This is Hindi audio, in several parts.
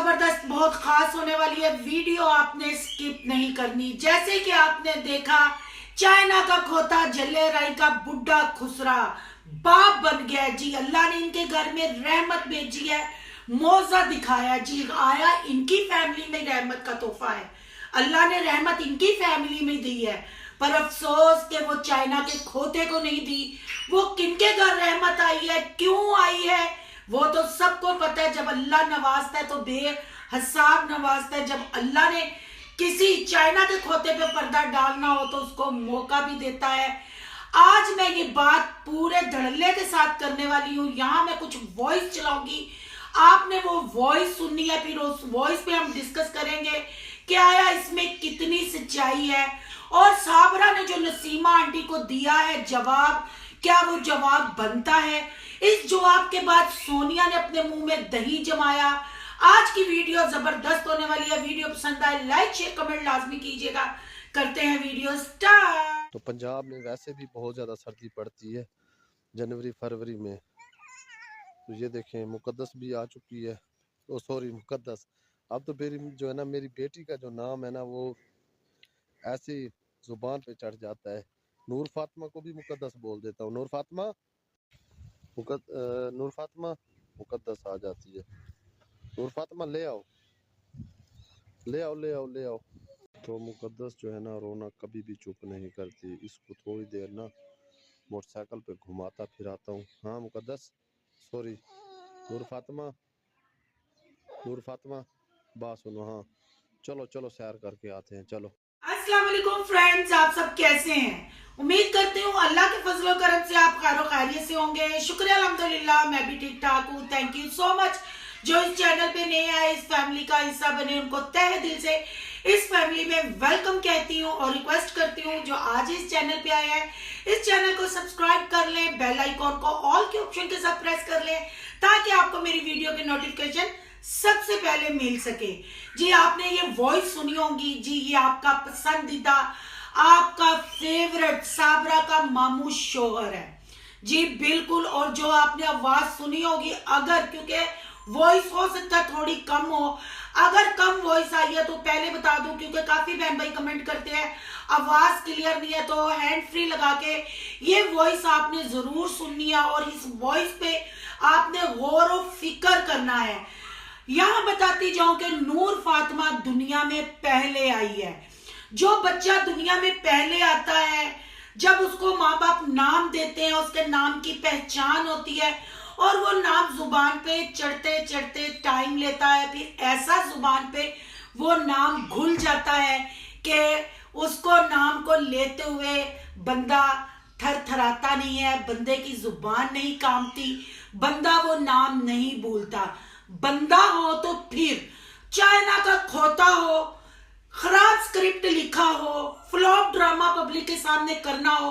जबरदस्त बहुत खास होने वाली है वीडियो, आपने स्किप नहीं करनी। जैसे कि आपने देखा, चाइना का खोता जल्ले राई का बुढ़ा खुसरा बाप बन गया जी। अल्लाह ने इनके घर में रहमत भेजी है, मौजा दिखाया जी। आया इनकी फैमिली में रहमत का तोहफा है, अल्लाह ने रहमत इनकी फैमिली में दी है। पर अफसोस कि वो चाइना के खोते को नहीं दी। वो किनके घर रहमत आई है, क्यों आई है, वो तो सबको पता है। जब अल्लाह नवाजता है तो बेहिसाब नवाजता है। जब अल्लाह ने किसी चाइना के खोते पे पर्दा डालना हो तो उसको मौका भी देता है। आज मैं ये बात पूरे धड़ल्ले के साथ करने वाली हूँ। यहाँ मैं कुछ वॉइस चलाऊंगी, आपने वो वॉइस सुननी है, फिर उस वॉइस पे हम डिस्कस करेंगे कि आया इसमें कितनी सच्चाई है। और साबरा ने जो नसीमा आंटी को दिया है जवाब, क्या वो जवाब बनता है? इस जवाब के बाद सोनिया ने अपने मुंह में दही जमाया। आज की वीडियो जबरदस्त होने वाली है। वीडियो पसंद आए लाइक शेयर कमेंट लाजमी कीजिएगा। करते हैं वीडियो स्टार्ट। तो पंजाब में वैसे भी बहुत ज़्यादा सर्दी पड़ती है जनवरी फरवरी में। तो ये देखें मुकद्दस भी आ चुकी है। ओ सॉरी मुकद्दस, अब तो मेरी जो है ना, मेरी बेटी का जो नाम है ना, वो ऐसी जुबान पे चढ़ जाता है। नूर फातिमा को भी मुकद्दस बोल देता हूँ। नूर फातिमा नूर फातिमा मुकद्दस आ जाती है। नूर फातिमा ले आओ ले आओ ले आओ ले आओ। तो मुकद्दस जो है ना, रोना कभी भी चुप नहीं करती। इसको थोड़ी देर ना मोटरसाइकिल पे घुमाता फिराता हूँ। हाँ मुकद्दस, सॉरी नूर फातिमा बात सुनो। हाँ चलो चलो सैर करके आते हैं, चलो। अस्सलाम वालेकुम फ्रेंड्स, आप सब कैसे हैं? उम्मीद करती हूँ अल्लाह के फजल और करम से आप खैर खैरियत से होंगे। शुक्रिया अल्हम्दुलिल्लाह, मैं भी ठीक ठाक हूँ। Thank you so much. जो इस चैनल पे नए आए, इस फैमिली का हिस्सा बने, उनको तहे दिल से इस फैमिली में वेलकम कहती हूँ और रिक्वेस्ट करती हूँ जो आज इस चैनल पे आए हैं, इस चैनल को सब्सक्राइब कर लें, बेल आइकॉन को ऑल के ऑप्शन के साथ प्रेस कर लें ताकि आपको मेरी वीडियो की नोटिफिकेशन सबसे पहले मिल सके। जी आपने ये वॉइस सुनी होगी जी, ये आपका पसंदीदा, आपका फेवरेट साबरा का मामू शोहर है जी, बिल्कुल। और जो आपने आवाज सुनी होगी, अगर क्योंकि वॉइस हो सकता है थोड़ी कम हो, अगर कम वॉइस आई है तो पहले बता दूं, क्योंकि काफी बहन भाई कमेंट करते हैं आवाज क्लियर नहीं है, तो हैंड फ्री लगा के ये वॉइस आपने जरूर सुननी है और इस वॉइस पे आपने गौर और फिक्र करना है। यहां बताती जाऊं कि नूर फातिमा दुनिया में पहले आई है। जो बच्चा दुनिया में पहले आता है, जब उसको माँ बाप नाम देते हैं, उसके नाम की पहचान होती है और वो नाम जुबान पे चढ़ते चढ़ते टाइम लेता है, फिर ऐसा जुबान पे वो नाम घुल जाता है कि उसको नाम को लेते हुए बंदा थरथराता नहीं है, बंदे की जुबान नहीं कांपती, बंदा वो नाम नहीं भूलता। बंदा हो तो फिर चाइना का खोता हो, खराब स्क्रिप्ट लिखा हो, फ्लॉप ड्रामा पब्लिक के सामने करना हो,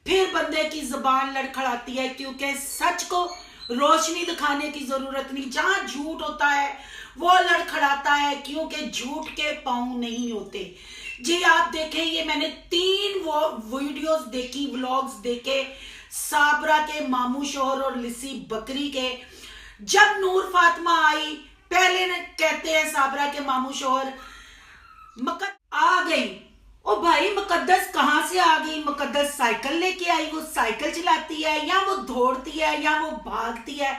फिर बंदे की जुबान लड़खड़ाती है, क्योंकि सच को रोशनी दिखाने की जरूरत नहीं। जहां झूठ होता है वो लड़खड़ाता है, क्योंकि झूठ के पांव नहीं होते जी। आप देखें, ये मैंने 3 वीडियोस देखी, व्लॉग्स देखे साबरा के मामू शोहर और लिसी बकरी के। जब नूर फातिमा आई, पहले कहते हैं साबरा के मामू शोहर आ गई। ओ भाई मुकद्दस कहां से आ गई? मुकद्दस साइकिल लेके आई, वो साइकिल चलाती है या वो दौड़ती है या वो भागती है?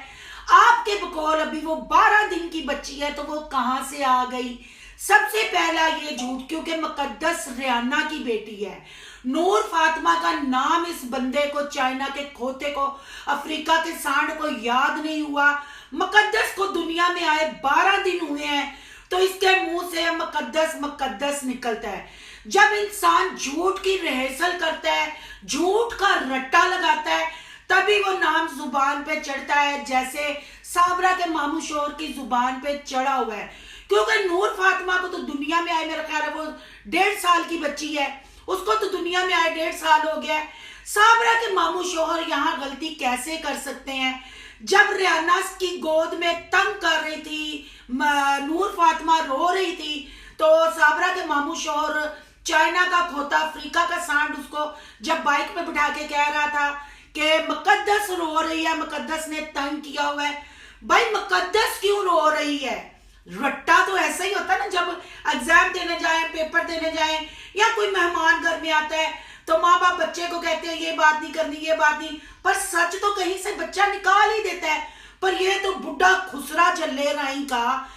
आपके बकौल अभी वो 12 दिन की बच्ची है, तो वो कहां से आ गई? सबसे पहला ये झूठ, क्योंकि मुकद्दस रियाना की बेटी है। नूर फातिमा का नाम इस बंदे को, चाइना के खोते को, अफ्रीका के सांड को याद नहीं हुआ। मुकद्दस को दुनिया में आए 12 दिन हुए हैं, तो इसके मुंह से मुकद्दस मुकद्दस निकलता है। जब इंसान झूठ की रिहर्सल करता है, झूठ का रट्टा लगाता है, तभी वो नाम जुबान पे चढ़ता है, जैसे साबरा के मामू शोहर की जुबान पे चढ़ा हुआ है। क्योंकि नूर फातिमा को तो दुनिया में आए, मेरा ख्याल है वो 1.5 साल की बच्ची है, उसको तो दुनिया में आए 1.5 साल हो गया। साबरा के मामू शोहर यहाँ गलती कैसे कर सकते हैं? जब रियाना की गोद में तंग कर रही थी, नूर फातिमा रो रही थी, तो साबरा के मामू शोहर चाइना का खोता, अफ्रीका का सांड, उसको जब बाइक पे बिठा के कह रहा था कि मुकद्दस रो रही है, मुकद्दस ने तंग किया हुआ है। भाई मुकद्दस क्यों रो रही है? रट्टा तो ऐसा ही होता है ना, जब एग्जाम देने जाए, पेपर देने जाए, या कोई मेहमान घर में आता है तो माँ बाप बच्चे को कहते हैं ये बात नहीं करनी, ये बात नहीं, पर सच तो कहीं से बच्चा निकाल ही देता है। पर ये तो बुढ़ा खुसरा जल्ले राई का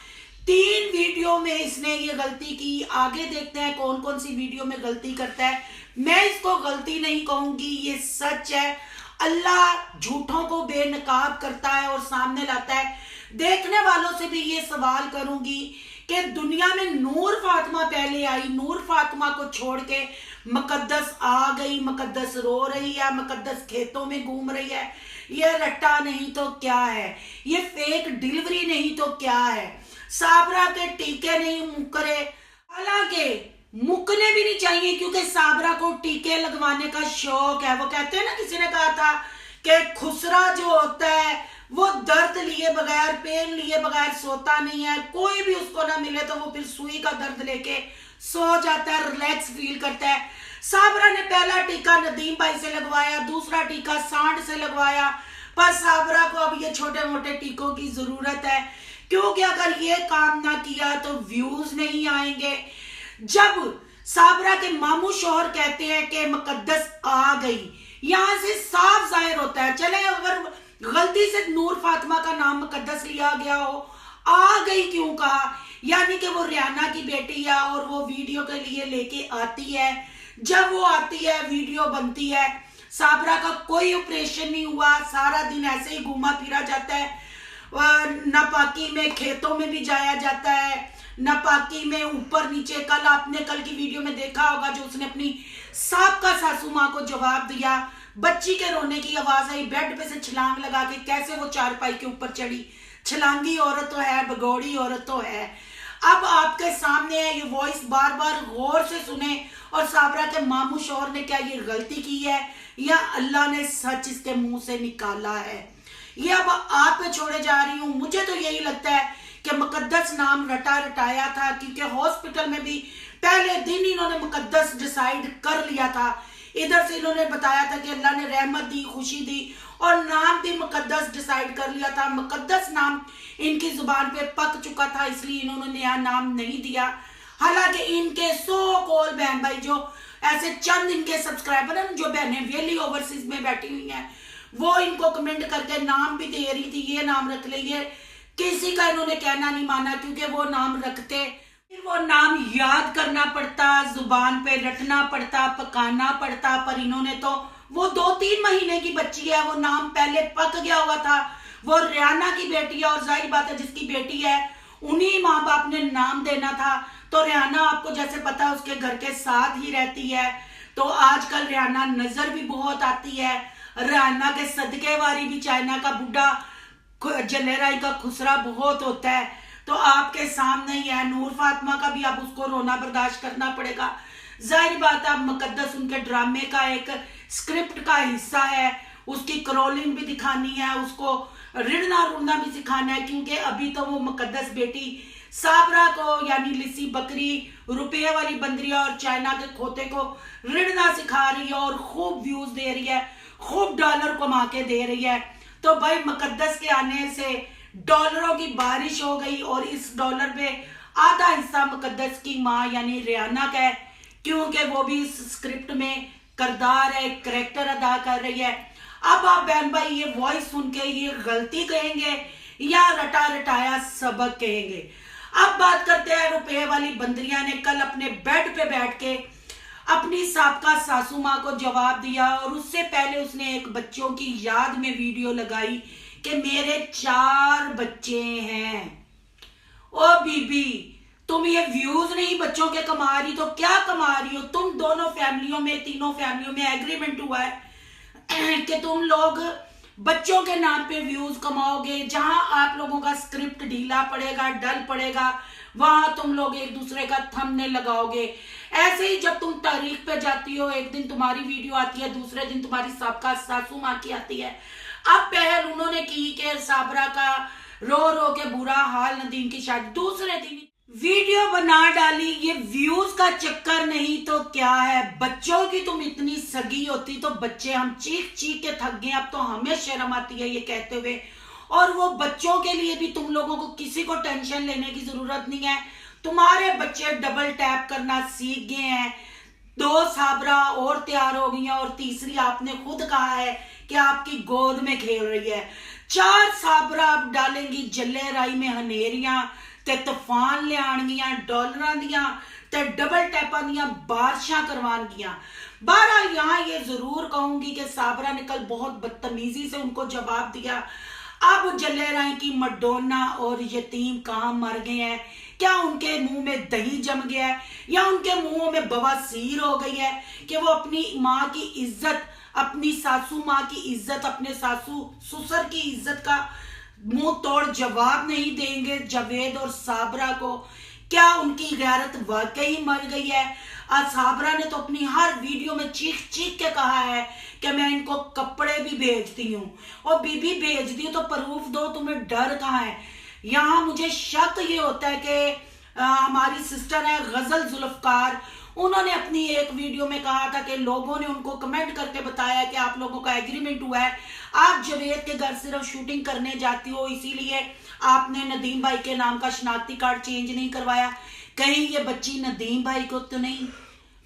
3 वीडियो में इसने ये गलती की। आगे देखते हैं कौन कौन सी वीडियो में गलती करता है। मैं इसको गलती नहीं कहूंगी, ये सच है। अल्लाह झूठों को बेनकाब करता है और सामने लाता है। देखने वालों से भी ये सवाल करूंगी कि दुनिया में नूर फातिमा पहले आई, नूर फातिमा को छोड़ के मुकद्दस आ गई, मुकद्दस रो रही है, मुकद्दस खेतों में घूम रही है। ये रट्टा नहीं तो क्या है, ये फेक डिलीवरी नहीं तो क्या है। साबरा के टीके नहीं मुकरे, हालांकि मुकने भी नहीं चाहिए क्योंकि साबरा को टीके लगवाने का शौक है। वो कहते हैं ना, किसी ने कहा था कि खुसरा जो होता है वो दर्द लिए बगैर, पेन लिए बगैर सोता नहीं है। कोई भी उसको ना मिले तो वो फिर सुई का दर्द लेके सो जाता है, रिलैक्स फील करता है। साबरा ने पहला टीका नदीम भाई से लगवाया, दूसरा टीका सांड से लगवाया, पर साबरा को अब ये छोटे मोटे टीकों की जरूरत है क्योंकि अगर ये काम ना किया तो व्यूज नहीं आएंगे। जब साबरा के मामू शोहर कहते हैं कि मुकद्दस आ गई, यहां से साफ जाहिर होता है, चले अगर गलती से नूर फातिमा का नाम मुकद्दस लिया गया हो, आ गई क्यों कहा, यानी कि वो रियाना की बेटी है और वो वीडियो के लिए लेके आती है। जब वो आती है, वीडियो बनती है, साबरा का कोई ऑपरेशन नहीं हुआ, सारा दिन ऐसे ही घूमा फिरा जाता है। नापाकी में खेतों में भी जाया जाता है, नापाकी में ऊपर नीचे। कल आपने कल की वीडियो में देखा होगा जो उसने अपनी साबका सासू माँ को जवाब दिया, बच्ची के रोने की आवाज आई, बेड पे से छलांग लगा के कैसे वो चारपाई के ऊपर चढ़ी। छलांगी औरत तो है, भगौड़ी औरत तो है। अब आपके सामने है, ये वॉइस बार बार गौर से सुने। और साबरा के मामू शोहर ने क्या ये गलती की है या अल्लाह ने सच इसके मुंह से निकाला है, ये अब आप पे छोड़े जा रही हूँ। मुझे तो यही लगता है कि मुकद्दस नाम रटाया था क्योंकि हॉस्पिटल में भी पहले दिन इन्होंने मुकद्दस डिसाइड कर लिया था। इधर से इन्होंने बताया था कि अल्लाह ने रहमत दी, खुशी दी, और नाम भी मुकद्दस डिसाइड कर लिया था। मुकद्दस नाम इनकी जुबान पे पक चुका था, इसलिए इन्होंने नया नाम नहीं दिया। हालांकि इनके 100 कॉल बहन भाई जो ऐसे चंद इनके सब्सक्राइबर हैं, जो बहनें वेली ओवरसीज में बैठी हुई हैं, वो इनको कमेंट करके नाम भी दे रही थी, ये नाम रख लीजिए। किसी का इन्होंने कहना नहीं माना क्योंकि वो नाम रखते, फिर वो नाम याद करना पड़ता, जुबान पे रटना पड़ता, पकाना पड़ता। पर इन्होंने तो, वो 2-3 महीने की बच्ची है, वो नाम पहले पक गया हुआ था। वो रियाना की बेटी है और जाहिर बात है जिसकी बेटी है उन्हीं माँ बाप ने नाम देना था। तो रियाना आपको जैसे पता है उसके घर के साथ ही रहती है, तो आजकल रियाना नजर भी बहुत आती है। रियाना के सदके वारी भी चाइना का बुढ़ा जलेराई का खुसरा बहुत होता है। तो आपके सामने ही है, नूर फातिमा का भी अब उसको रोना बर्दाश्त करना पड़ेगा। जाहिर बात है मुकद्दस उनके ड्रामे का एक स्क्रिप्ट का हिस्सा है, उसकी क्रॉलिंग भी दिखानी है, उसको रिड़ना रुड़ना भी सिखाना है क्योंकि अभी तो वो मुकद्दस बेटी साबरा को यानी लिसी बकरी, रुपये वाली बंदरिया और चाइना के खोते को रिड़ना सिखा रही है और खूब व्यूज दे रही है, खूब डॉलर कमा के दे रही है। तो भाई मुकद्दस के आने से डॉलरों की बारिश हो गई और इस डॉलर पे आधा हिस्सा मुकद्दस की माँ यानी रियाना का है क्योंकि वो भी इस स्क्रिप्ट में किरदार है, करैक्टर अदा कर रही है। अब आप बहन भाई ये वॉइस सुन के ये गलती कहेंगे या रटाया सबक कहेंगे। अब बात करते हैं रुपये वाली बंदरिया ने कल अपने बेड पे बैठ के अपनी साबका सासू माँ को जवाब दिया और उससे पहले उसने एक बच्चों की याद में वीडियो लगाई कि मेरे 4 बच्चे हैं। ओ बीबी, तुम ये व्यूज नहीं बच्चों के कमा रही तो क्या कमा रही हो? तुम दोनों फैमिलियों में, तीनों फैमिलियों में एग्रीमेंट हुआ है कि तुम लोग बच्चों के नाम पे व्यूज कमाओगे। जहां आप लोगों का स्क्रिप्ट ढीला पड़ेगा, डल पड़ेगा, वहां तुम लोग एक दूसरे का थंबनेल लगाओगे। ऐसे ही जब तुम तारीख पे जाती हो, एक दिन तुम्हारी वीडियो आती है, दूसरे दिन तुम्हारी साबका सासू माँ की आती है। अब पहल उन्होंने की कि साबरा का रो रो के बुरा हाल, नदीम की शादी, दूसरे दिन वीडियो बना डाली। ये व्यूज का चक्कर नहीं तो क्या है? बच्चों की तुम इतनी सगी होती तो बच्चे हम चीख चीख के थक गए। अब तो हमें शर्म आती है ये कहते हुए। और वो बच्चों के लिए भी तुम लोगों को किसी को टेंशन लेने की जरूरत नहीं है। तुम्हारे बच्चे डबल टैप करना सीख गए हैं। 2 साबरा और तैयार हो गई हैं और तीसरी आपने खुद कहा है कि आपकी गोद में खेल रही है। 4 साबरा अब डालेंगी जल्ले राई में हनेरियां ते तूफान ले आनगियां डॉलरां दियां ते डबल टैपां दियां बारिशां करवानगियां। बहरहाल यहाँ ये जरूर कहूंगी कि साबरा ने कल बहुत बदतमीजी से उनको जवाब दिया। अब जल्ले राई की मडोना और यतीम कहाँ मर गए हैं? क्या उनके मुंह में दही जम गया है या उनके मुंहों में बवासीर हो गई है कि वो अपनी माँ की इज्जत, अपनी सासू माँ की इज्जत, अपने सासू ससुर की इज्जत का मुंह तोड़ जवाब नहीं देंगे जावेद और साबरा को? क्या उनकी गैरत वाकई मर गई है? आज साबरा ने तो अपनी हर वीडियो में चीख चीख के कहा है कि मैं इनको कपड़े भी भेजती हूँ और बीबी भेजती हूँ तो प्रूफ दो, तुम्हें डर कहाँ है? यहाँ मुझे शक ये होता है कि हमारी सिस्टर है गजल जुल्फकार, उन्होंने अपनी एक वीडियो में कहा था कि लोगों ने उनको कमेंट करके बताया कि आप लोगों का एग्रीमेंट हुआ है, आप जवेद के घर सिर्फ शूटिंग करने जाती हो, इसीलिए आपने नदीम भाई के नाम का शनाख्ती कार्ड चेंज नहीं करवाया। कहीं ये बच्ची नदीम भाई को तो नहीं?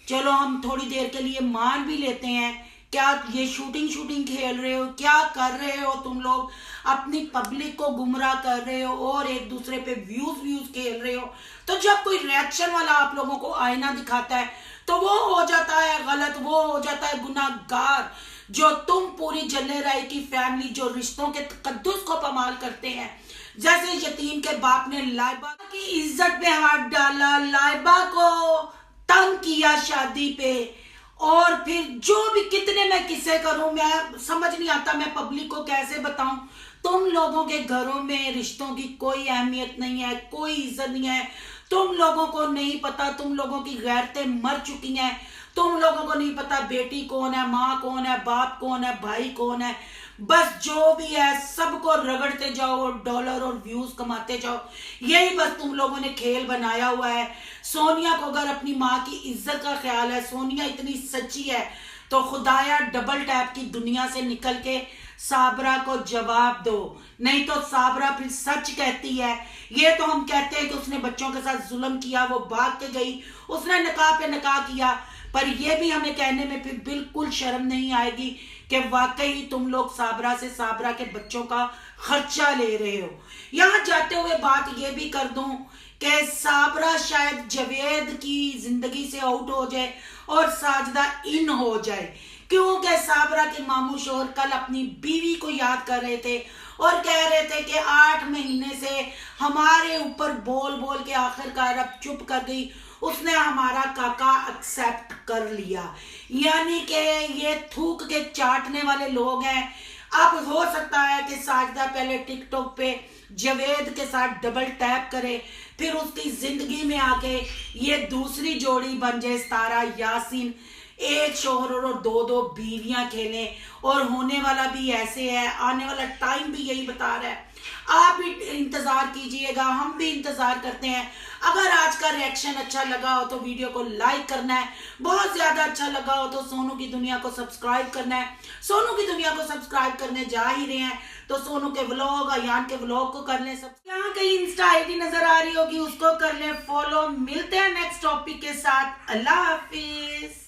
चलो हम थोड़ी देर के लिए मान भी लेते हैं, क्या ये शूटिंग खेल रहे हो? क्या कर रहे हो तुम लोग? अपनी पब्लिक को गुमराह कर रहे हो और एक दूसरे पे व्यूज खेल रहे हो। तो जब कोई रिएक्शन वाला आप लोगों को आईना दिखाता है तो वो हो जाता है गलत, वो हो जाता है गुनाहगार। जो तुम पूरी जल्ले राय की फैमिली जो रिश्तों के तकद्दुस को पमाल करते हैं, जैसे यतीम के बाप ने लाइबा की इज्जत पे हाथ डाला, लाइबा को तंग किया शादी पे, और फिर जो भी कितने मैं किस्से करूं, मैं समझ नहीं आता मैं पब्लिक को कैसे बताऊं। तुम लोगों के घरों में रिश्तों की कोई अहमियत नहीं है, कोई इज्जत नहीं है। तुम लोगों को नहीं पता, तुम लोगों की गैरतें मर चुकी हैं। तुम लोगों को नहीं पता बेटी कौन है, माँ कौन है, बाप कौन है, भाई कौन है। बस जो भी है सबको रगड़ते जाओ और डॉलर और व्यूज कमाते जाओ। यही बस तुम लोगों ने खेल बनाया हुआ है। सोनिया को अगर अपनी माँ की इज्जत का ख्याल है, सोनिया इतनी सच्ची है, तो खुदाया डबल टैप की दुनिया से निकल के साबरा को जवाब दो, नहीं तो साबरा फिर सच कहती है। ये तो हम कहते हैं कि उसने बच्चों के साथ जुल्म किया, वो भाग के गई, उसने निकाह पे निकाह किया, पर यह भी हमें कहने में फिर बिल्कुल शर्म नहीं आएगी कि वाकई तुम लोग साबरा से साबरा के बच्चों का खर्चा ले रहे हो। यहाँ जाते हुए बात ये भी कर दूं कि साबरा शायद जावेद की जिंदगी से आउट हो जाए और साजदा इन हो जाए, क्योंकि साबरा के मामू शोहर कल अपनी बीवी को याद कर रहे थे और कह रहे थे कि 8 महीने से हमारे ऊपर बोल बोल के आखिरकार अब चुप कर गई, उसने हमारा काका एक्सेप्ट कर लिया। यानी कि ये थूक के चाटने वाले लोग हैं। अब हो सकता है कि साजदा पहले टिकटॉक पे जावेद के साथ डबल टैप करे, फिर उसकी जिंदगी में आके ये दूसरी जोड़ी बन जाए, तारा यासीन, एक शोहर और 2 बीवियां खेलें। और होने वाला भी ऐसे है, आने वाला टाइम भी यही बता रहा है। आप भी इंतजार कीजिएगा, हम भी इंतजार करते हैं। अगर आज का रिएक्शन अच्छा लगा हो तो वीडियो को लाइक करना है, बहुत ज्यादा अच्छा लगा हो तो सोनू की दुनिया को सब्सक्राइब करना है। सोनू की दुनिया को सब्सक्राइब करने जा ही रहे हैं तो सोनू के व्लॉग, अयान के व्लॉग को कर लें। सब यहाँ कहीं इंस्टा आईडी नजर आ रही होगी, उसको कर लें फॉलो। मिलते हैं नेक्स्ट टॉपिक के साथ। अल्लाह हाफिज।